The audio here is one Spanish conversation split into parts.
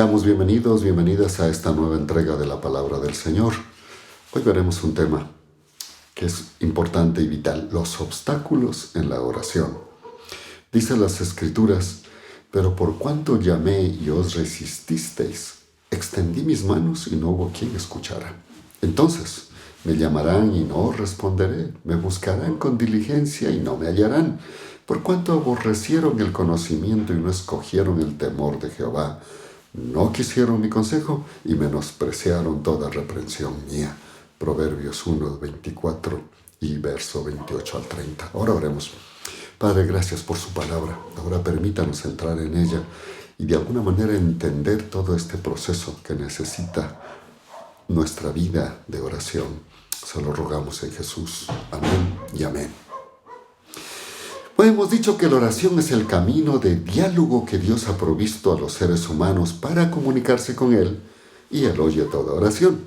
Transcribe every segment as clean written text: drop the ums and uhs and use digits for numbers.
Seamos bienvenidos, bienvenidas a esta nueva entrega de la Palabra del Señor. Hoy veremos un tema que es importante y vital: los obstáculos en la oración. Dice las Escrituras: pero por cuanto llamé y os resististeis, extendí mis manos y no hubo quien escuchara. Entonces me llamarán y no os responderé, me buscarán con diligencia y no me hallarán, por cuanto aborrecieron el conocimiento y no escogieron el temor de Jehová. No quisieron mi consejo y menospreciaron toda reprensión mía. Proverbios 1, 24 y verso 28 al 30. Ahora oremos. Padre, gracias por su palabra. Ahora permítanos entrar en ella y de alguna manera entender todo este proceso que necesita nuestra vida de oración. Se lo rogamos en Jesús. Amén y amén. Hemos dicho que la oración es el camino de diálogo que Dios ha provisto a los seres humanos para comunicarse con Él, y Él oye toda oración.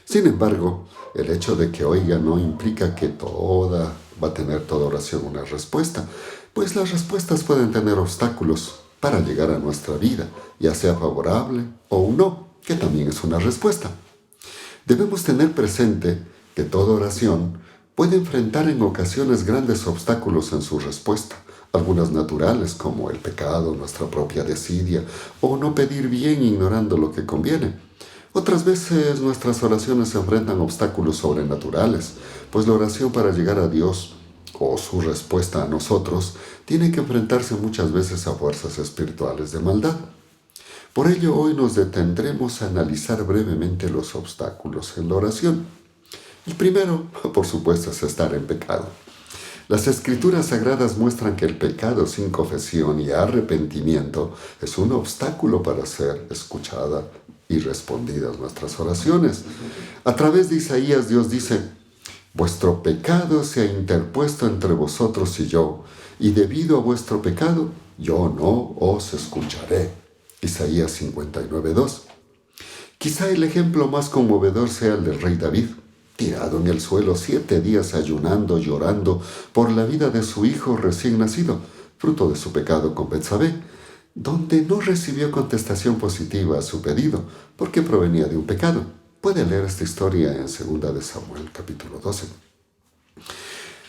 Sin embargo, el hecho de que oiga no implica que va a tener toda oración una respuesta, pues las respuestas pueden tener obstáculos para llegar a nuestra vida, ya sea favorable o un no, que también es una respuesta. Debemos tener presente que toda oración puede enfrentar en ocasiones grandes obstáculos en su respuesta, algunas naturales como el pecado, nuestra propia desidia, o no pedir bien ignorando lo que conviene. Otras veces nuestras oraciones enfrentan obstáculos sobrenaturales, pues la oración para llegar a Dios, o su respuesta a nosotros, tiene que enfrentarse muchas veces a fuerzas espirituales de maldad. Por ello, hoy nos detendremos a analizar brevemente los obstáculos en la oración. El primero, por supuesto, es estar en pecado. Las Escrituras Sagradas muestran que el pecado sin confesión y arrepentimiento es un obstáculo para ser escuchada y respondidas nuestras oraciones. A través de Isaías, Dios dice: vuestro pecado se ha interpuesto entre vosotros y yo, y debido a vuestro pecado, yo no os escucharé. Isaías 59:2. Quizá el ejemplo más conmovedor sea el del rey David, tirado en el suelo 7 días ayunando, llorando por la vida de su hijo recién nacido, fruto de su pecado con Betsabé, donde no recibió contestación positiva a su pedido, porque provenía de un pecado. Puede leer esta historia en 2 de Samuel, capítulo 12.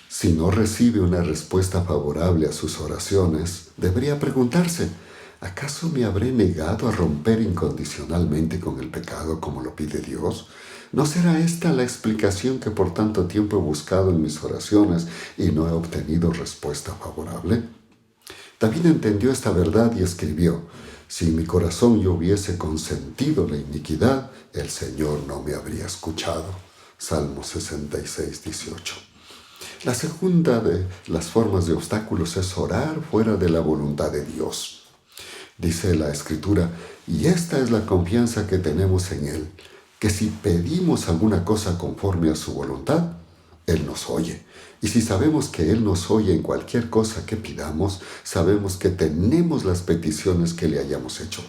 Si no recibe una respuesta favorable a sus oraciones, debería preguntarse: ¿acaso me habré negado a romper incondicionalmente con el pecado como lo pide Dios? ¿No será esta la explicación que por tanto tiempo he buscado en mis oraciones y no he obtenido respuesta favorable? David entendió esta verdad y escribió: si en mi corazón yo hubiese consentido la iniquidad, el Señor no me habría escuchado. Salmo 66:18. La segunda de las formas de obstáculos es orar fuera de la voluntad de Dios. Dice la Escritura: y esta es la confianza que tenemos en Él, que si pedimos alguna cosa conforme a su voluntad, Él nos oye. Y si sabemos que Él nos oye en cualquier cosa que pidamos, sabemos que tenemos las peticiones que le hayamos hecho.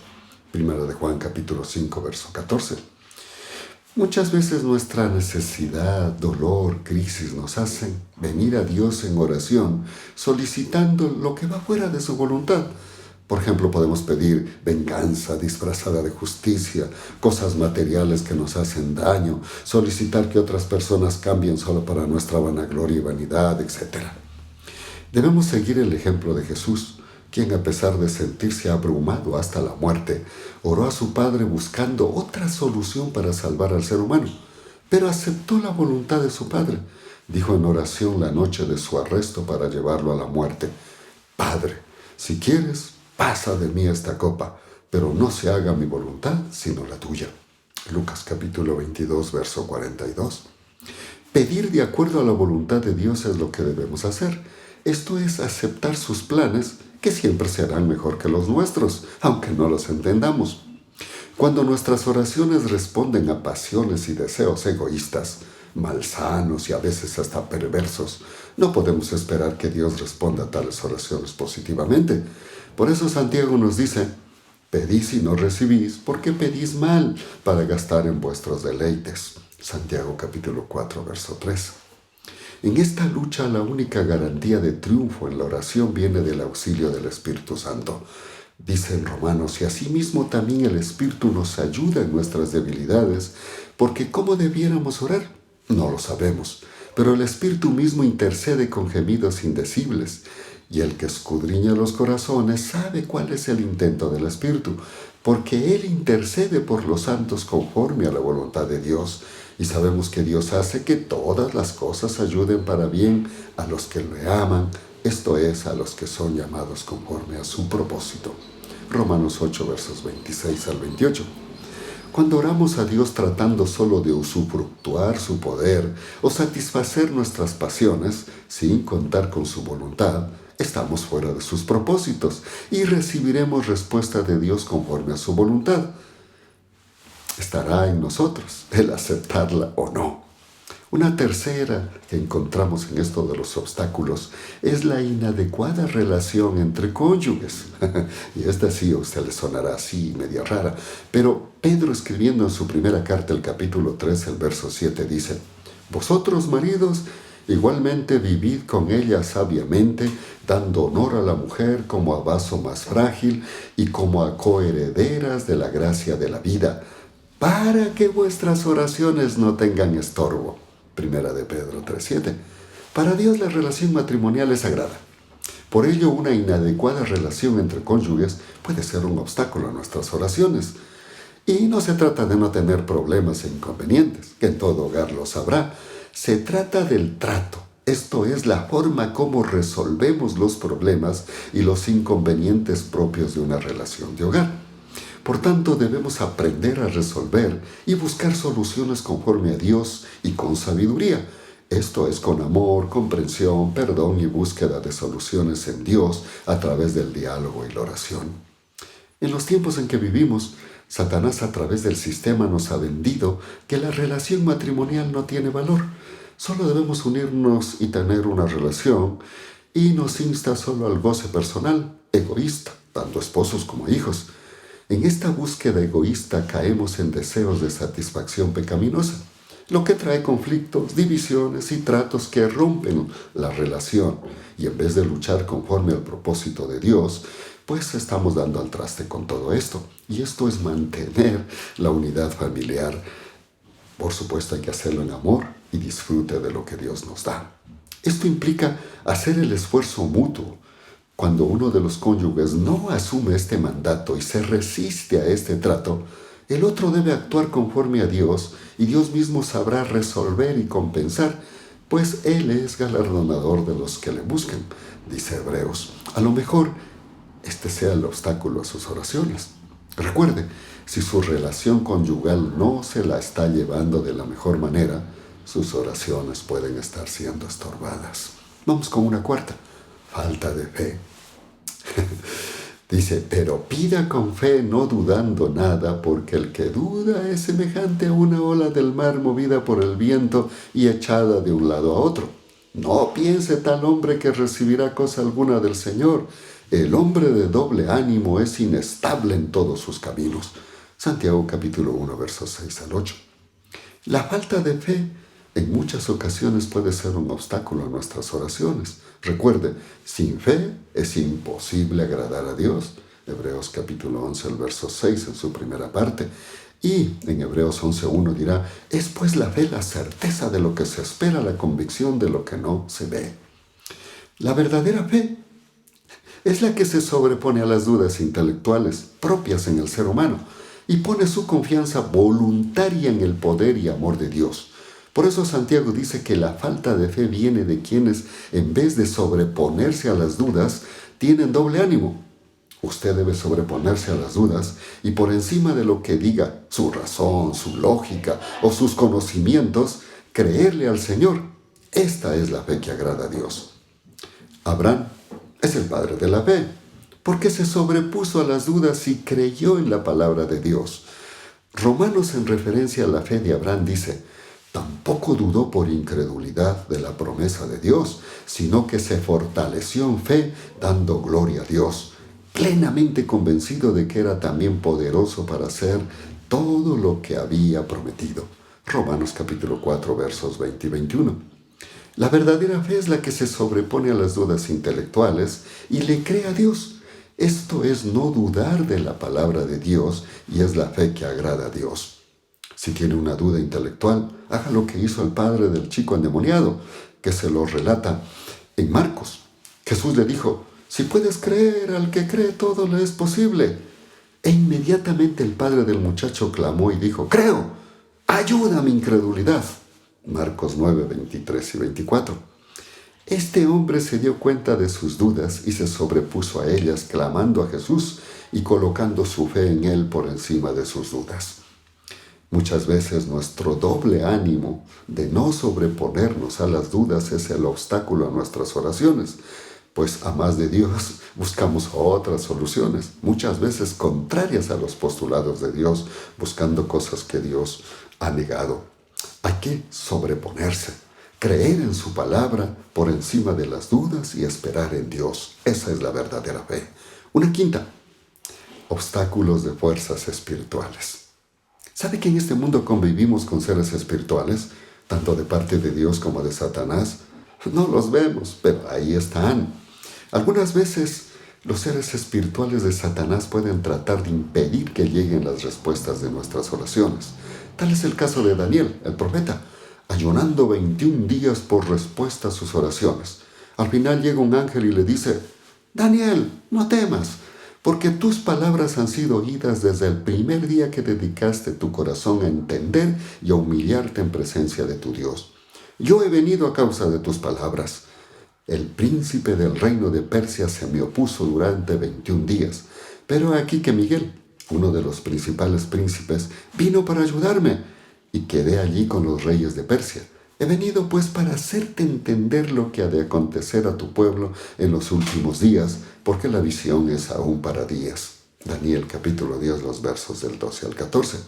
Primera de Juan, capítulo 5, verso 14. Muchas veces nuestra necesidad, dolor, crisis nos hacen venir a Dios en oración, solicitando lo que va fuera de su voluntad. Por ejemplo, podemos pedir venganza disfrazada de justicia, cosas materiales que nos hacen daño, solicitar que otras personas cambien solo para nuestra vanagloria y vanidad, etc. Debemos seguir el ejemplo de Jesús, quien, a pesar de sentirse abrumado hasta la muerte, oró a su Padre buscando otra solución para salvar al ser humano, pero aceptó la voluntad de su Padre. Dijo en oración la noche de su arresto para llevarlo a la muerte: Padre, si quieres, pasa de mí esta copa, pero no se haga mi voluntad, sino la tuya. Lucas capítulo 22, verso 42. Pedir de acuerdo a la voluntad de Dios es lo que debemos hacer. Esto es aceptar sus planes, que siempre serán mejor que los nuestros, aunque no los entendamos. Cuando nuestras oraciones responden a pasiones y deseos egoístas, malsanos y a veces hasta perversos, no podemos esperar que Dios responda a tales oraciones positivamente. Por eso Santiago nos dice: pedís y no recibís, porque pedís mal para gastar en vuestros deleites. Santiago capítulo 4, verso 3. En esta lucha la única garantía de triunfo en la oración viene del auxilio del Espíritu Santo. Dice en Romanos, y asimismo también el Espíritu nos ayuda en nuestras debilidades, porque ¿cómo debiéramos orar? No lo sabemos, pero el Espíritu mismo intercede con gemidos indecibles, y el que escudriña los corazones sabe cuál es el intento del Espíritu, porque Él intercede por los santos conforme a la voluntad de Dios, y sabemos que Dios hace que todas las cosas ayuden para bien a los que le aman, esto es, a los que son llamados conforme a su propósito. Romanos 8, versos 26 al 28. Cuando oramos a Dios tratando solo de usufructuar su poder o satisfacer nuestras pasiones, sin contar con su voluntad, estamos fuera de sus propósitos y recibiremos respuesta de Dios conforme a su voluntad. Estará en nosotros el aceptarla o no. Una tercera que encontramos en esto de los obstáculos es la inadecuada relación entre cónyuges. Y esta sí a usted le sonará así, media rara. Pero Pedro, escribiendo en su primera carta, el capítulo 3, el verso 7, dice: Vosotros, maridos, igualmente vivid con ella sabiamente, dando honor a la mujer como a vaso más frágil y como a coherederas de la gracia de la vida, para que vuestras oraciones no tengan estorbo. Primera de Pedro 3:7. Para Dios la relación matrimonial es sagrada. Por ello, una inadecuada relación entre cónyuges puede ser un obstáculo a nuestras oraciones. Y no se trata de no tener problemas e inconvenientes, que en todo hogar los habrá. Se trata del trato, esto es la forma como resolvemos los problemas y los inconvenientes propios de una relación de hogar. Por tanto, debemos aprender a resolver y buscar soluciones conforme a Dios y con sabiduría. Esto es con amor, comprensión, perdón y búsqueda de soluciones en Dios a través del diálogo y la oración. En los tiempos en que vivimos, Satanás a través del sistema nos ha vendido que la relación matrimonial no tiene valor. Solo debemos unirnos y tener una relación, y nos insta solo al goce personal, egoísta, tanto esposos como hijos. En esta búsqueda egoísta caemos en deseos de satisfacción pecaminosa, lo que trae conflictos, divisiones y tratos que rompen la relación. Y en vez de luchar conforme al propósito de Dios, pues estamos dando al traste con todo esto. Y esto es mantener la unidad familiar. Por supuesto, hay que hacerlo en amor y disfrute de lo que Dios nos da. Esto implica hacer el esfuerzo mutuo. Cuando uno de los cónyuges no asume este mandato y se resiste a este trato, el otro debe actuar conforme a Dios y Dios mismo sabrá resolver y compensar, pues Él es galardonador de los que le buscan, dice Hebreos. A lo mejor este sea el obstáculo a sus oraciones. Recuerde, si su relación conyugal no se la está llevando de la mejor manera, sus oraciones pueden estar siendo estorbadas. Vamos con una cuarta: falta de fe. Dice, pero pida con fe, no dudando nada, porque el que duda es semejante a una ola del mar movida por el viento y echada de un lado a otro. No piense tal hombre que recibirá cosa alguna del Señor. El hombre de doble ánimo es inestable en todos sus caminos. Santiago capítulo 1, versos 6 al 8. La falta de fe en muchas ocasiones puede ser un obstáculo a nuestras oraciones. Recuerde, sin fe es imposible agradar a Dios. Hebreos capítulo 11, el verso 6 en su primera parte. Y en Hebreos 11:1 dirá, es pues la fe la certeza de lo que se espera, la convicción de lo que no se ve. La verdadera fe es la que se sobrepone a las dudas intelectuales propias en el ser humano y pone su confianza voluntaria en el poder y amor de Dios. Por eso Santiago dice que la falta de fe viene de quienes, en vez de sobreponerse a las dudas, tienen doble ánimo. Usted debe sobreponerse a las dudas y por encima de lo que diga su razón, su lógica o sus conocimientos, creerle al Señor. Esta es la fe que agrada a Dios. Abraham es el padre de la fe, porque se sobrepuso a las dudas y creyó en la palabra de Dios. Romanos, en referencia a la fe de Abraham, dice, tampoco dudó por incredulidad de la promesa de Dios, sino que se fortaleció en fe, dando gloria a Dios, plenamente convencido de que era también poderoso para hacer todo lo que había prometido. Romanos capítulo 4, versos 20 y 21. La verdadera fe es la que se sobrepone a las dudas intelectuales y le cree a Dios. Esto es no dudar de la palabra de Dios y es la fe que agrada a Dios. Si tiene una duda intelectual, haga lo que hizo el padre del chico endemoniado, que se lo relata en Marcos. Jesús le dijo, si puedes creer, al que cree todo le es posible. E inmediatamente el padre del muchacho clamó y dijo, creo, ayuda a mi incredulidad. Marcos 9, 23 y 24. Este hombre se dio cuenta de sus dudas y se sobrepuso a ellas, clamando a Jesús y colocando su fe en él por encima de sus dudas. Muchas veces nuestro doble ánimo de no sobreponernos a las dudas es el obstáculo a nuestras oraciones, pues a más de Dios buscamos otras soluciones, muchas veces contrarias a los postulados de Dios, buscando cosas que Dios ha negado. Hay que sobreponerse, creer en su palabra por encima de las dudas y esperar en Dios. Esa es la verdadera fe. Una quinta, obstáculos de fuerzas espirituales. ¿Sabe que en este mundo convivimos con seres espirituales, tanto de parte de Dios como de Satanás? No los vemos, pero ahí están. Algunas veces los seres espirituales de Satanás pueden tratar de impedir que lleguen las respuestas de nuestras oraciones. Tal es el caso de Daniel, el profeta, ayunando 21 días por respuesta a sus oraciones. Al final llega un ángel y le dice, Daniel, no temas, porque tus palabras han sido oídas desde el primer día que dedicaste tu corazón a entender y a humillarte en presencia de tu Dios. Yo he venido a causa de tus palabras. El príncipe del reino de Persia se me opuso durante 21 días, pero aquí que Miguel, uno de los principales príncipes, vino para ayudarme y quedé allí con los reyes de Persia. He venido pues para hacerte entender lo que ha de acontecer a tu pueblo en los últimos días, porque la visión es aún para días. Daniel capítulo 10, los versos del 12 al 14.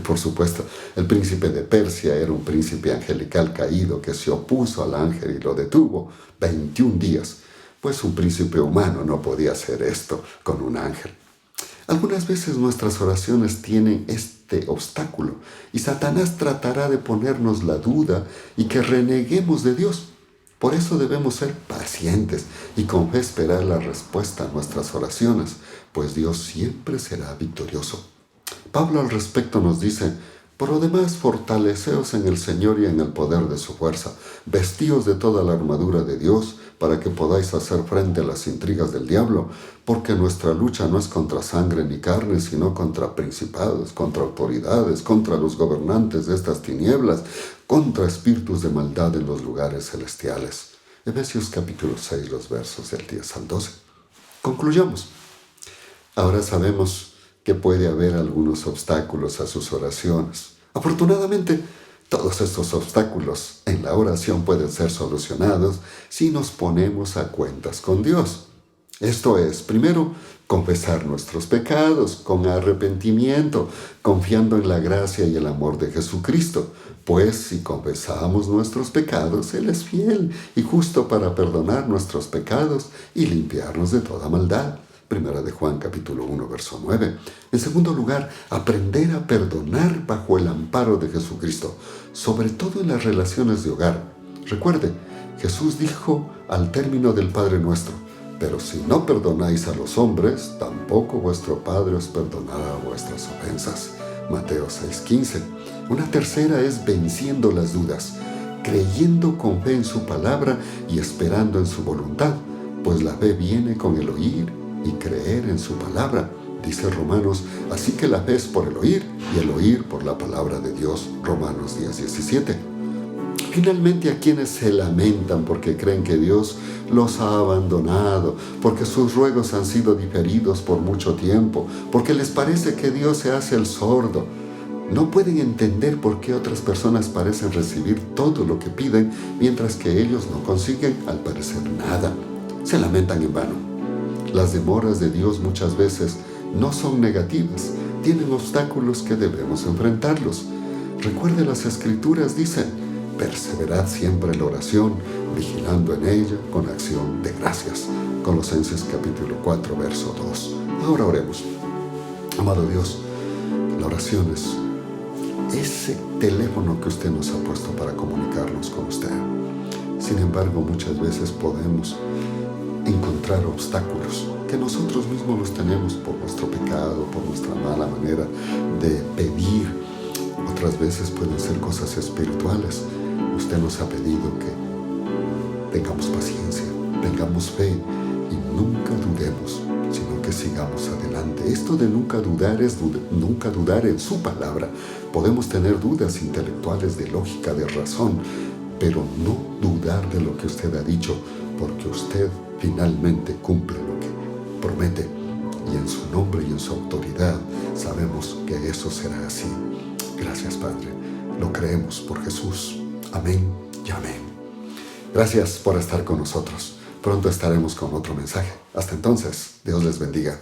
Por supuesto, el príncipe de Persia era un príncipe angelical caído que se opuso al ángel y lo detuvo 21 días, pues un príncipe humano no podía hacer esto con un ángel. Algunas veces nuestras oraciones tienen este obstáculo y Satanás tratará de ponernos la duda y que reneguemos de Dios. Por eso debemos ser pacientes y con fe esperar la respuesta a nuestras oraciones, pues Dios siempre será victorioso. Pablo al respecto nos dice, por lo demás, fortaleceos en el Señor y en el poder de su fuerza, vestíos de toda la armadura de Dios, para que podáis hacer frente a las intrigas del diablo, porque nuestra lucha no es contra sangre ni carne, sino contra principados, contra autoridades, contra los gobernantes de estas tinieblas, contra espíritus de maldad en los lugares celestiales. Efesios capítulo 6, los versos del 10 al 12. Concluyamos. Ahora sabemos que puede haber algunos obstáculos a sus oraciones. Afortunadamente, todos estos obstáculos en la oración pueden ser solucionados si nos ponemos a cuentas con Dios. Esto es, primero, confesar nuestros pecados con arrepentimiento, confiando en la gracia y el amor de Jesucristo. Pues si confesamos nuestros pecados, Él es fiel y justo para perdonar nuestros pecados y limpiarnos de toda maldad. Primera de Juan capítulo 1, verso 9. En segundo lugar, aprender a perdonar bajo el amparo de Jesucristo, sobre todo en las relaciones de hogar. Recuerde, Jesús dijo al término del Padre Nuestro, pero si no perdonáis a los hombres, tampoco vuestro Padre os perdonará vuestras ofensas. Mateo 6:15. Una tercera es venciendo las dudas, creyendo con fe en su palabra y esperando en su voluntad, pues la fe viene con el oír y creer en su palabra, dice Romanos, así que la fe es por el oír y el oír por la palabra de Dios, Romanos 10:17. Finalmente, a quienes se lamentan porque creen que Dios los ha abandonado, porque sus ruegos han sido diferidos por mucho tiempo, porque les parece que Dios se hace el sordo, no pueden entender por qué otras personas parecen recibir todo lo que piden, mientras que ellos no consiguen, al parecer, nada. Se lamentan en vano. Las demoras de Dios muchas veces no son negativas, tienen obstáculos que debemos enfrentarlos. Recuerde, las Escrituras dicen, perseverad siempre en la oración, vigilando en ella con acción de gracias. Colosenses capítulo 4, verso 2. Ahora oremos. Amado Dios, la oración es ese teléfono que usted nos ha puesto para comunicarnos con usted. Sin embargo, muchas veces podemos encontrar obstáculos que nosotros mismos los tenemos por nuestro pecado, por nuestra mala manera de pedir. Otras veces pueden ser cosas espirituales. Usted nos ha pedido que tengamos paciencia, tengamos fe y nunca dudemos, sino que sigamos adelante. Esto de nunca dudar es nunca dudar en su palabra. Podemos tener dudas intelectuales de lógica, de razón, pero no dudar de lo que usted ha dicho, porque usted finalmente cumple lo que promete. Y en su nombre y en su autoridad sabemos que eso será así. Gracias, Padre. Lo creemos por Jesús. Amén y amén. Gracias por estar con nosotros. Pronto estaremos con otro mensaje. Hasta entonces, Dios les bendiga.